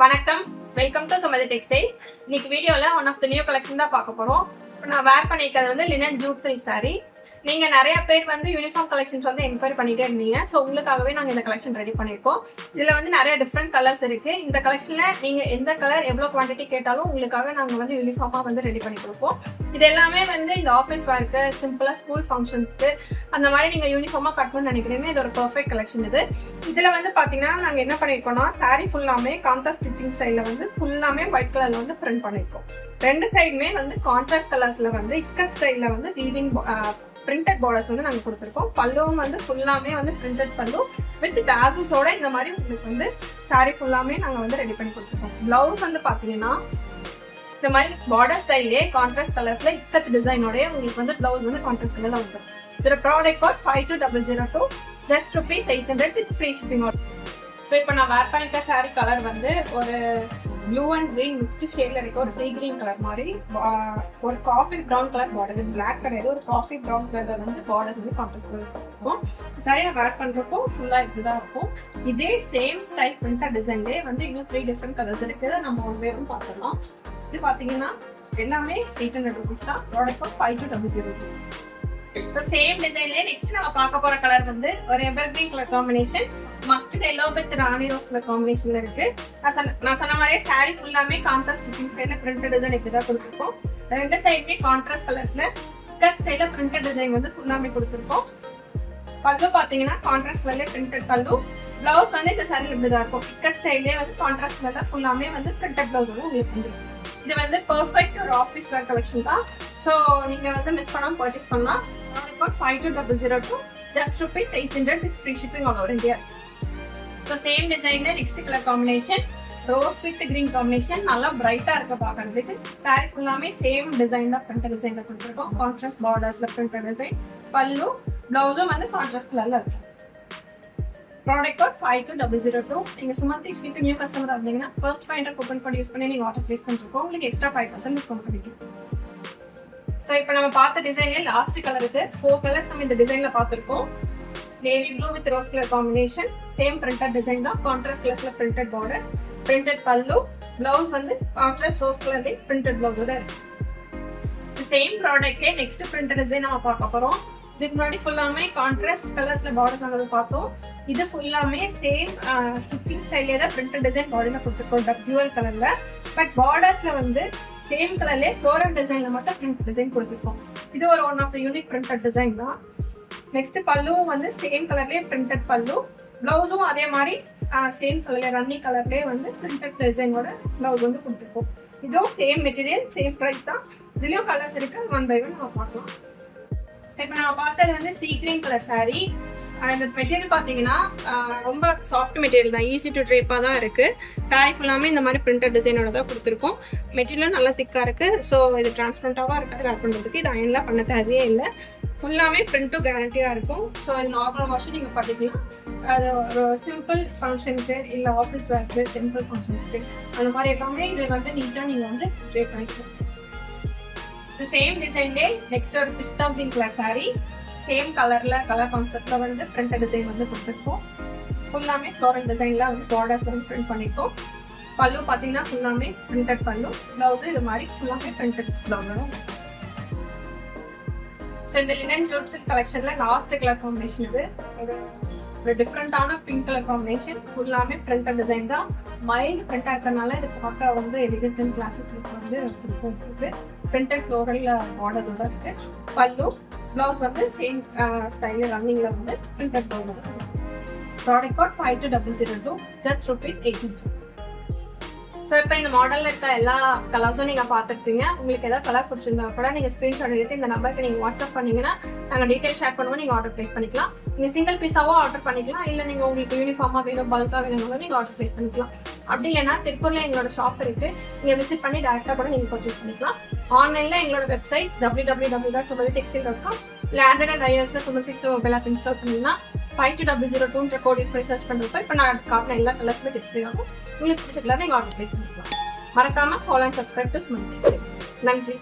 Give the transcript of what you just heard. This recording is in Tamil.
வணக்கம், வெல்கம் டு சுமதி டெக்ஸ்டைல். இன்னைக்கு வீடியோல one of the new collection தான் பார்க்க போறோம். நான் வேர் பண்ணிக்கிறது வந்து லினன் ஜூட் சில்க் சாரி. நீங்க நிறைய பேர் வந்து யூனிஃபார்ம் கலெக்ஷன்ஸ் வந்து என்கொயரி பண்ணிட்டே இருந்தீங்க. ஸோ உங்களுக்காகவே நாங்கள் இந்த கலெக்ஷன் ரெடி பண்ணியிருக்கோம். இதுல வந்து நிறைய டிஃப்ரெண்ட் கலர்ஸ் இருக்கு. இந்த கலெக்ஷன்ல நீங்க எந்த கலர் எவ்வளோ குவான்டிட்டி கேட்டாலும் உங்களுக்காக நாங்கள் வந்து யூனிஃபார்மா வந்து ரெடி பண்ணி கொடுப்போம். இது எல்லாமே வந்து இந்த ஆஃபீஸ் ஒர்க்கு, சிம்பிளா ஸ்கூல் ஃபங்க்ஷன்ஸ்க்கு அந்த மாதிரி நீங்க யூனிஃபார்மா கட்டணும்னு நினைக்கிறீங்கன்னா இது ஒரு பெர்ஃபெக்ட் கலெக்ஷன். இதுல வந்து பாத்தீங்கன்னா நாங்க என்ன பண்ணிருக்கோம்னா சாரி ஃபுல்லாமே கான்ட்ராஸ்ட் ஸ்டிச்சிங் ஸ்டைல்ல வந்து ஃபுல்லாமே ஒயிட் கலர்ல வந்து பிரிண்ட் பண்ணிருக்கோம். ரெண்டு சைடுமே வந்து கான்ட்ராஸ்ட் கலர்ஸ்ல வந்து இக்கட் ஸ்டைல்ல வந்து வீவிங் பிரிண்டட் பார்டர்ஸ் வந்து நாங்கள் கொடுத்துருக்கோம். பல்லுவும் வந்து ஃபுல்லாமே வந்து பிரிண்டட் பல்லு வித் டாசல்ஸோட இந்த மாதிரி உங்களுக்கு வந்து சாரி ஃபுல்லாமே நாங்கள் வந்து ரெடி பண்ணி கொடுத்துருக்கோம். பிளவுஸ் வந்து பார்த்தீங்கன்னா இந்த மாதிரி பார்டர் ஸ்டைலே கான்ட்ராஸ்ட் கலர்ஸ்ல இக்கத் டிசைனோட உங்களுக்கு வந்து பிளவுஸ் வந்து கான்ட்ராஸ்ட் கலர்ல வந்துடும். இதோட product code 52002 just ₹800 with free shipping. So இப்போ நான் வேர் பண்ணிக்க சாரி கலர் வந்து ஒரு ப்ளூ அண்ட் கிரீன் மிக்ஸ்டு ஷேட்ல இருக்க ஒரு சீ கிரீன் கலர் மாதிரி ஒரு காஃபி ப்ரௌன் கலர் பார்டர். இது பிளாக் கிடையாது, ஒரு காஃபி ப்ரௌன் கலர்ல வந்து பார்டர்ஸ் வந்து கான்ட்ராஸ்ட் கலர் இருக்கும். சாரி நான் வேர் பண்றப்போ ஃபுல்லா இப்படிதான் இருக்கும். இதே சேம் ஸ்டைல் பிரிண்டட் டிசைன்லேயே வந்து இன்னும் 3 டிஃப்ரெண்ட் கலர்ஸ் இருக்குது. நம்ம ஒன் வேவும் பார்த்துடலாம். இது பார்த்தீங்கன்னா எல்லாமே ₹800 தான். Product code 52002. சேம் டிசைன்லயே நெக்ஸ்ட் நம்ம பார்க்க போற கலர் வந்து ஒரு evergreen colour combination, mustard yellow with rani rose colour காம்பினேஷன்ல இருக்கு. நான் சொன்ன மாதிரியே சாரி ஃபுல்லாமே கான்ட்ராஸ்ட் ஸ்டிச்சிங் ஸ்டைல்ல பிரிண்டட் டிசைன் இப்படிதான் கொடுத்துருக்கோம். ரெண்டு சைடுமே கான்ட்ராஸ்ட் கலர்ஸ்ல கட் ஸ்டைல்ல பிரிண்டட் டிசைன் வந்து ஃபுல்லாமே கொடுத்துருக்கோம். பல்லு பாத்தீங்கன்னா கான்ட்ராஸ்ட் கலர்ல பிரிண்டட் பல்லு. பிளவுஸ் வந்து இந்த சாரி இப்படிதான் இருக்கும். கட் ஸ்டைல்லே வந்து கான்ட்ராஸ்ட் கலர்ல ஃபுல்லாமே வந்து பிரிண்டட் பிளவுஸ் வந்து உங்களுக்கு வந்து இது வந்து பெர்ஃபெக்ட் ஒரு ஆஃபீஸ் வேர் கலெக்ஷன் தான். ஸோ நீங்க வந்து மிஸ் பண்ணாம பர்ச்சேஸ் பண்ணலாம். 52002 just ₹800 with free shipping all over India. So same டிசைன்ல next colour combination rose with green combination, நல்லா பிரைட்டா இருக்க பாக்குறதுக்கு. சாரி ஃபுல்லாமே சேம் டிசைன் தான், பிரிண்டட் டிசைன்ல கொடுத்துருக்கோம். கான்ட்ராஸ்ட் பார்டர்ஸ்ல பிரிண்டட் டிசைன். பல்லு பிளவுஸும் வந்து கான்ட்ராஸ்ட் கலர்ல இருக்கும். Product code 52002. நீங்க சுமதி ஸ்ட்ரீட் நியூ கஸ்டமரா இருந்தீங்கன்னா ஃபர்ஸ்ட் 500 கூப்பன் கோட் யூஸ் பண்ணி நீங்க ஆர்டர் பிளேஸ் பண்ணிருக்கோம். உங்களுக்கு எக்ஸ்ட்ரா 5% டிஸ்கவுண்ட் கிடைக்கும். ஸோ இப்போ நம்ம பார்த்த டிசைன்ல லாஸ்ட் கலர் இருக்கு. 4 கலர்ஸ் நம்ம இந்த டிசைன்ல பார்த்துருக்கோம். Navy blue with rose colour combination, same printed design தான். கான்ட்ராஸ்ட் கலர்ஸ்ல பிரிண்டட் பார்டர்ஸ், பிரிண்டட் பல்லு, பிளவுஸ் வந்து கான்ட்ராஸ்ட் ரோஸ் கலர்ல பிரிண்டட் பிளவுஸோட இருக்கு. சேம் ப்ராடக்ட்லேயே நெக்ஸ்ட் பிரிண்டட் டிசைன் நம்ம பார்க்க போறோம். இதுக்கு முன்னாடி ஃபுல்லாமே கான்ட்ராஸ்ட் கலர்ஸ்ல பார்டர்ஸ் வாங்குறது பார்த்தோம். இது ஃபுல்லாமே சேம் ஸ்டிச்சிங் ஸ்டைலே தான் பிரிண்டட் டிசைன் பாடியில கொடுத்துருக்கோம் டியூவல் கலர்ல. பட் பார்டர்ஸ்ல வந்து சேம் கலர்லேயே ஃப்ளோரல் டிசைன்ல மட்டும் பிரிண்ட் டிசைன் கொடுத்துருக்கோம். இது ஒரு one of the unique printed design தான். நெக்ஸ்ட் பல்லுவும் வந்து சேம் கலர்லேயே பிரிண்டட் பல்லு, பிளவுஸும் அதே மாதிரி சேம் கலர்ல ரன்னி கலர்லேயே வந்து பிரிண்டட் டிசைனோட பிளவுஸ் வந்து கொடுத்துருக்கோம். இதுவும் சேம் மெட்டீரியல், சேம் ப்ரைஸ் தான். இதுலயும் கலர்ஸ் இருக்கு, 1 by 1 நம்ம பார்க்கலாம். இப்போ நம்ம பார்த்தது வந்து சீ கிரீன் கலர் சாரி. இந்த மெட்டீரியல் பார்த்தீங்கன்னா ரொம்ப சாஃப்ட் மெட்டீரியல் தான், ஈஸி டு ட்ரேப்பாக தான் இருக்கு. சாரி ஃபுல்லாமே இந்த மாதிரி பிரிண்டட் டிசைனோட தான் கொடுத்துருக்கோம். மெட்டீரியலும் நல்லா திக்காக இருக்கு. ஸோ இது டிரான்ஸ்பரண்டாக இருக்காது வேர் பண்ணுறதுக்கு. இது அயன்லாம் பண்ண தேவையே இல்லை. ஃபுல்லாமே பிரிண்ட்டும் கேரண்டியாக இருக்கும். ஸோ இது நார்மல் வாஷும் நீங்கள் பண்ணிக்கலாம். அது ஒரு சிம்பிள் ஃபங்க்ஷனுக்கு இல்லை ஆஃபீஸ் வேர்க்கு, டெம்பிள் ஃபங்க்ஷன்ஸ்க்கு அந்த மாதிரி எல்லாமே இது வந்து நீட்டாக நீங்கள் வந்து ட்ரே பண்ணிக்கலாம். சேம் டிசைன்லே நெக்ஸ்ட் ஒரு பிஸ்தா கிரீன் கலர் சாரி, சேம் கலர்ல கலர் கான்செப்ட்ல வந்து பிரிண்டட் டிசைன் வந்து கொடுத்துருக்கோம். ஃபுல்லாமே ஃப்ளோரல் டிசைன்ல வந்து பார்டர்ஸ் வந்து பிரிண்ட் பண்ணிருக்கோம். பல்லு பாத்தீங்கன்னா ஃபுல்லாமே பிரிண்டட் பல்லு, பிளவுஸ் இது மாதிரி ஃபுல்லாமே பிரிண்டட் பிளவுஸ். ஸோ இந்த லினன் ஜூட் சில்க் கலெக்ஷன்ல லாஸ்ட் கலர் காம்பினேஷன் இது ஒரு டிஃப்ரெண்டான பிங்க் கலர் காம்பினேஷன். ஃபுல்லாமே பிரிண்டட் டிசைன் தான். மைல்டு பிரிண்டா இருக்கனால இது பார்க்க வந்து எலிகண்ட் அண்ட் கிளாசிக் லுக் வந்து இருக்கும். பிரிண்டட் ஃப்ளோரல் பார்டர்ஸோட இருக்கு. பல்லு பிளவுஸ் வந்து சேம் ஸ்டைல ரன்னிங்ல வந்து printed blouse. Product code 52002 just ₹800. So இப்போ இந்த மாடலில் இருக்க எல்லா கலர்ஸும் நீங்கள் பார்த்துருப்பீங்க. உங்களுக்கு எதாவது கலர் பிடிச்சிருந்தா கூட நீங்கள் ஸ்க்ரீன்ஷாட் எடுத்து இந்த நம்பருக்கு நீங்கள் வாட்ஸ்அப் பண்ணிங்கன்னா நாங்கள் டீட்டெயில் ஷேர் பண்ணுவோம். நீங்கள் ஆர்டர் ப்ளேஸ் பண்ணிக்கலாம். நீங்கள் சிங்கிள் பீஸாவோ ஆர்டர் பண்ணிக்கலாம். இல்லை நீங்கள் உங்களுக்கு யூனிஃபார்மாக வேணும், பல்காக வேணும்னாலும் நீங்கள் ஆர்டர் ப்ளேஸ் பண்ணிக்கலாம். அப்படி இல்லைன்னா திருப்பூரில் எங்களோட ஷாப் இருக்குது. நீங்கள் விசிட் பண்ணி டேரெக்டாக கூட நீங்கள் பர்ச்சேஸ் பண்ணிக்கலாம். ஆன்லைனில் எங்களோட வெப்சைட் www.sumaditextile.com இல்லை ஆண்ட்ராய்ட் அண்ட் iOSல Sumadi textile mobile app install பண்ணிங்கன்னா 52002 கோட் யூஸ் பண்ணி சர்ச் பண்ணுறப்ப இப்போ நான் காட்டின எல்லா கலர்ஸுமே டிஸ்பிளே ஆகும். உங்களுக்கு பிடிச்ச கலர் நீங்கள் ஆர்டர் ப்ளேஸ் பண்ணிக்கலாம். மறக்காமல் follow and subscribe to Sumathi textile. நன்றி.